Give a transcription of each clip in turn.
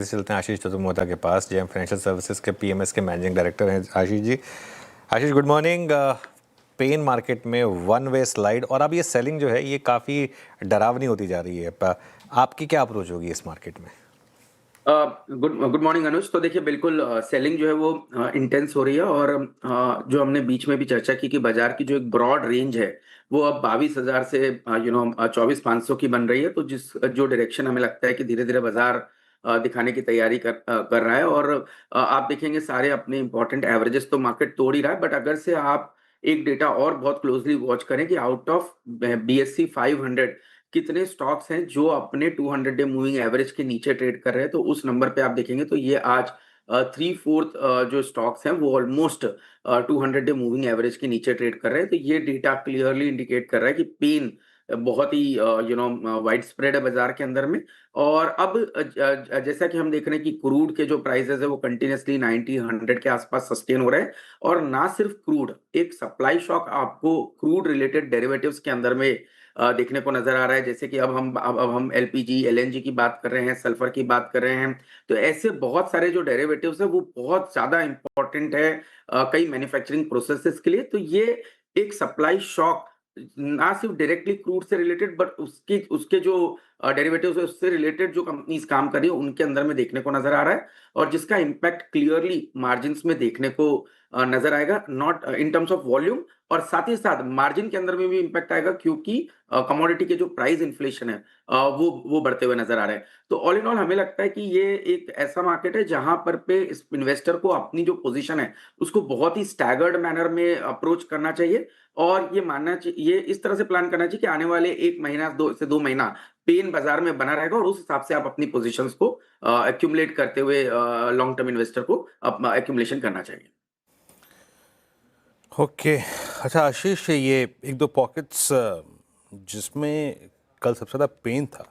चलते हैं आशीष चतुर्वेदी के पास, जेएम फाइनेंशियल सर्विसेज के पीएमएस के मैनेजिंग डायरेक्टर हैं आशीष जी। आशीष, गुड मॉर्निंग। पेन मार्केट में वन वे स्लाइड और अब ये सेलिंग जो है ये काफ़ी डरावनी होती जा रही है। आपकी क्या अप्रोच होगी इस मार्केट में? गुड गुड मॉर्निंग अनुज। तो देखिए, बिल्कुल सेलिंग जो है वो इंटेंस हो रही है। और जो हमने बीच में भी चर्चा की कि बाजार की जो एक ब्रॉड रेंज है वो अब 22,000 से 24,500 की बन रही है। तो जो डायरेक्शन हमें लगता है कि धीरे धीरे बाजार दिखाने की तैयारी कर रहा है। और आप देखेंगे सारे अपने इंपॉर्टेंट एवरेजेस तो मार्केट तोड़ ही रहा है। बट अगर से आप एक डेटा और बहुत क्लोजली वॉच करें कि आउट ऑफ BSE 500 कितने स्टॉक्स हैं जो अपने 200 डे मूविंग एवरेज के नीचे ट्रेड कर रहे हैं, तो उस नंबर पे आप देखेंगे तो ये आज 3/4 जो स्टॉक्स हैं वो ऑलमोस्ट 200 डे मूविंग एवरेज के नीचे ट्रेड कर रहे हैं। तो ये डेटा क्लियरली इंडिकेट कर रहा है कि पेन बहुत ही वाइड स्प्रेड है बाजार के अंदर में। और अब जैसा कि हम देख रहे हैं कि क्रूड के जो प्राइसेस है वो कंटिन्यूसली 90-100 के आसपास सस्टेन हो रहे हैं। और ना सिर्फ क्रूड, एक सप्लाई शॉक आपको क्रूड रिलेटेड डेरिवेटिव्स के अंदर में देखने को नजर आ रहा है। जैसे कि अब हम एलपीजी एलएनजी की बात कर रहे हैं, सल्फर की बात कर रहे हैं। तो ऐसे बहुत सारे जो डेरिवेटिव्स है वो बहुत ज्यादा इंपॉर्टेंट है कई मैन्युफैक्चरिंग प्रोसेसेस के लिए। तो ये एक सप्लाई शॉक ना सिर्फ डायरेक्टली क्रूड से रिलेटेड बट उसके उसके जो डेरिवेटिव्स है उससे रिलेटेड जो कंपनीज काम कर रही है उनके अंदर में देखने को नजर आ रहा है। और जिसका इम्पैक्ट क्लियरली मार्जिन्स में देखने को नजर आएगा, not in terms of volume. और साथ ही साथ मार्जिन के अंदर में भी इम्पैक्ट आएगा क्योंकि कमोडिटी के जो प्राइस इन्फ्लेशन है वो बढ़ते हुए नजर आ रहे हैं। तो ऑल इन ऑल हमें लगता है कि ये एक ऐसा मार्केट है जहां पर पे इस इन्वेस्टर को अपनी जो पोजीशन है उसको बहुत ही स्टैगर्ड मैनर में अप्रोच करना चाहिए। और ये मानना चाहिए, ये इस तरह से प्लान करना चाहिए कि आने वाले 1 महीना 2 महीना पेन बाजार में बना रहेगा और उस हिसाब से आप अपनी पोजीशंस को एक्यूमुलेट करते हुए लॉन्ग टर्म इन्वेस्टर को एक्यूमुलेशन करना चाहिए। ओके। अच्छा आशीष, ये एक दो पॉकेट्स जिसमें कल सबसे ज़्यादा पेन था,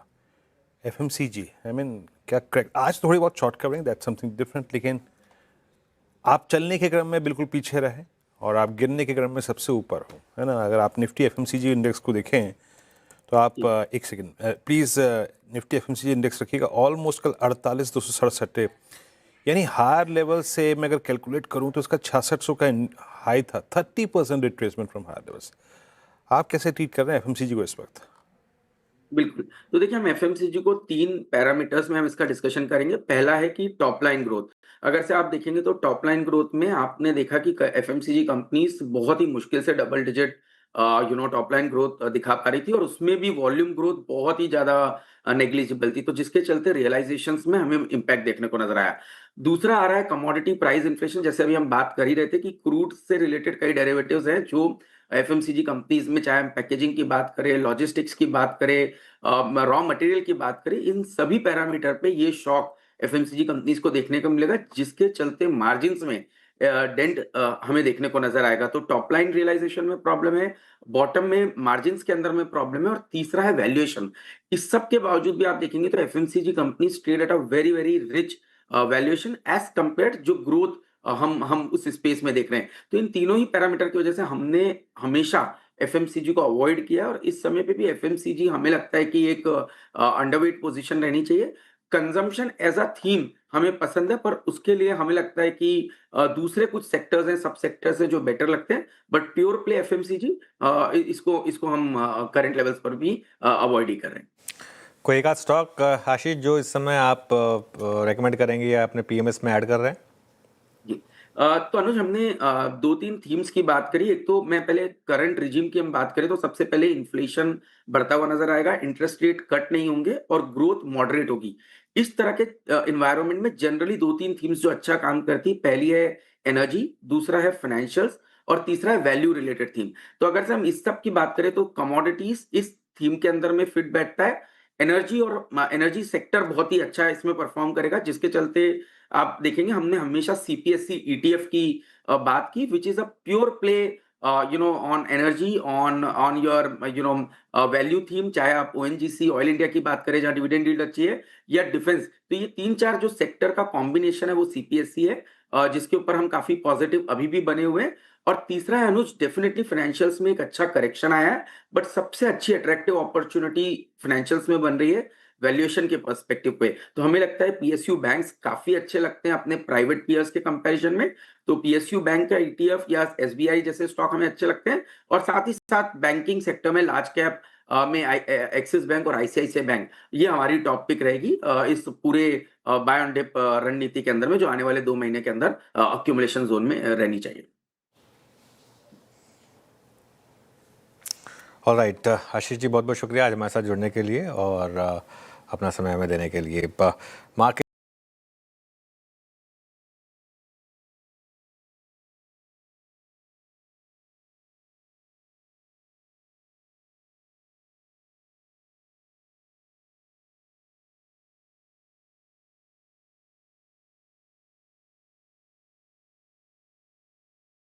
एफएमसीजी। आई मीन क्या करेक्ट, आज थोड़ी बहुत short covering, that's something different, लेकिन आप चलने के क्रम में बिल्कुल पीछे रहे और आप गिरने के क्रम में सबसे ऊपर हो, है ना। अगर आप निफ्टी एफएमसीजी इंडेक्स को देखें तो आप एक second please Nifty FMCG index रखिएगा। ऑलमोस्ट कल 48,267 है, यानी हायर लेवल से मैं अगर कैलकुलेट करूं तो इसका 6600 का हाई था। 30% रिट्रेसमेंट फ्रॉम हायर लेवल्स। आप कैसे ट्रीट कर रहे हैं एफएमसीजी को इस वक्त? बिल्कुल। तो देखिए, हम एफएमसीजी को 3 पैरामीटर्स में हम इसका डिस्कशन करेंगे। पहला है कि टॉप लाइन ग्रोथ। अगर से आप देखेंगे तो टॉप लाइन ग्रोथ में आपने देखा कि एफएमसीजी कंपनीज बहुत ही मुश्किल से double digit top line growth दिखा पा रही थी। और उसमें भी वॉल्यूम ग्रोथ बहुत ही ज्यादा नेग्लिजिबल थी, तो जिसके चलते रियलाइजेशंस में हमें इम्पैक्ट देखने को नजर आया। दूसरा आ रहा है कमोडिटी प्राइस इन्फ्लेशन। जैसे अभी हम बात कर ही रहे थे कि क्रूड से रिलेटेड कई डेरिवेटिव्स हैं जो एफएमसीजी कंपनीज में, चाहे हम पैकेजिंग की बात करें, लॉजिस्टिक्स की बात करें, रॉ मटेरियल की बात करें, इन सभी पैरामीटर पे ये शॉक एफएमसीजी कंपनीज को देखने को मिलेगा, जिसके चलते मार्जिन्स में डेंट हमें देखने को नजर आएगा। तो टॉप लाइन रियलाइजेशन में प्रॉब्लम है, बॉटम में मार्जिन्स के अंदर में प्रॉब्लम है, और तीसरा है वैल्यूएशन। इस सब के बावजूद भी आप देखेंगे तो FMCG companies trade at a very very rich valuation as compared जो ग्रोथ हम उस स्पेस में देख रहे हैं। तो इन तीनों ही पैरामीटर की वजह से हमने हमेशा एफएमसीजी को अवॉइड किया। और इस समय पे भी एफएमसीजी हमें लगता है कि एक अंडरवेट पोजीशन रहनी चाहिए। कंजम्पशन एज अ थीम हमें पसंद है, पर उसके लिए हमें लगता है कि दूसरे कुछ सेक्टर्स हैं, सब सेक्टर्स हैं जो बेटर लगते हैं। बट प्योर प्ले एफएमसीजी इसको इसको हम करंट लेवल्स पर भी अवॉइड ही कर रहे हैं। कोई एक आध स्टॉक आशीष जो इस समय आप रेकमेंड करेंगे या अपने पीएमएस में ऐड कर रहे हैं? जी। तो अनुज, हमने 2-3 थीम्स की बात करी। एक तो मैं पहले करंट रिजीम की हम बात करें तो सबसे पहले इन्फ्लेशन बढ़ता हुआ नजर आएगा, इंटरेस्ट रेट कट नहीं होंगे और ग्रोथ मॉडरेट होगी। इस तरह के एनवायरनमेंट में जनरली 2-3 थीम्स जो अच्छा काम करती, पहली है एनर्जी, दूसरा है फाइनेंशियल्स, और तीसरा है वैल्यू रिलेटेड थीम। तो अगर से हम इस सब की बात करें तो कमोडिटीज इस थीम के अंदर में फिट बैठता है। एनर्जी और एनर्जी सेक्टर बहुत ही अच्छा इसमें परफॉर्म करेगा, जिसके चलते आप देखेंगे हमने हमेशा सीपीएससी ईटीएफ की बात की, which is a pure play on energy, on your value theme. चाहे आप ओएनजीसी ऑयल इंडिया की बात करें जहां डिविडेंड यील्ड अच्छी है, या डिफेंस। तो ये 3-4 जो सेक्टर का कॉम्बिनेशन है वो सीपीएससी है, जिसके ऊपर हम काफी पॉजिटिव अभी भी बने हुए हैं। और तीसरा है अनुज, डेफिनेटली फाइनेंशियल्स में एक अच्छा करेक्शन आया है, बट सबसे अच्छी अट्रैक्टिव अपॉर्चुनिटी फाइनेंशियल्स में बन रही है वैल्यूएशन के पर्सपेक्टिव पे, तो हमें लगता है पीएसयू बैंक्स काफी अच्छे लगते हैं अपने प्राइवेट पीयर्स के कंपैरिजन में। तो पीएसयू बैंक का ईटीएफ या एसबीआई जैसे स्टॉक हमें अच्छे लगते हैं, और साथ ही साथ बैंकिंग सेक्टर में लार्ज कैप में एक्सिस बैंक और आईसीआईसीआई बैंक, ये हमारी टॉप पिक रहेगी इस पूरे बाय ऑन डिप रणनीति के अंदर में, जो आने वाले 2 महीने के अंदर अक्यूमुलेशन जोन में रहनी चाहिए। ऑलराइट, आशीष जी बहुत बहुत शुक्रिया आज हमारे साथ जुड़ने के लिए और अपना समय हमें देने के लिए। मार्केट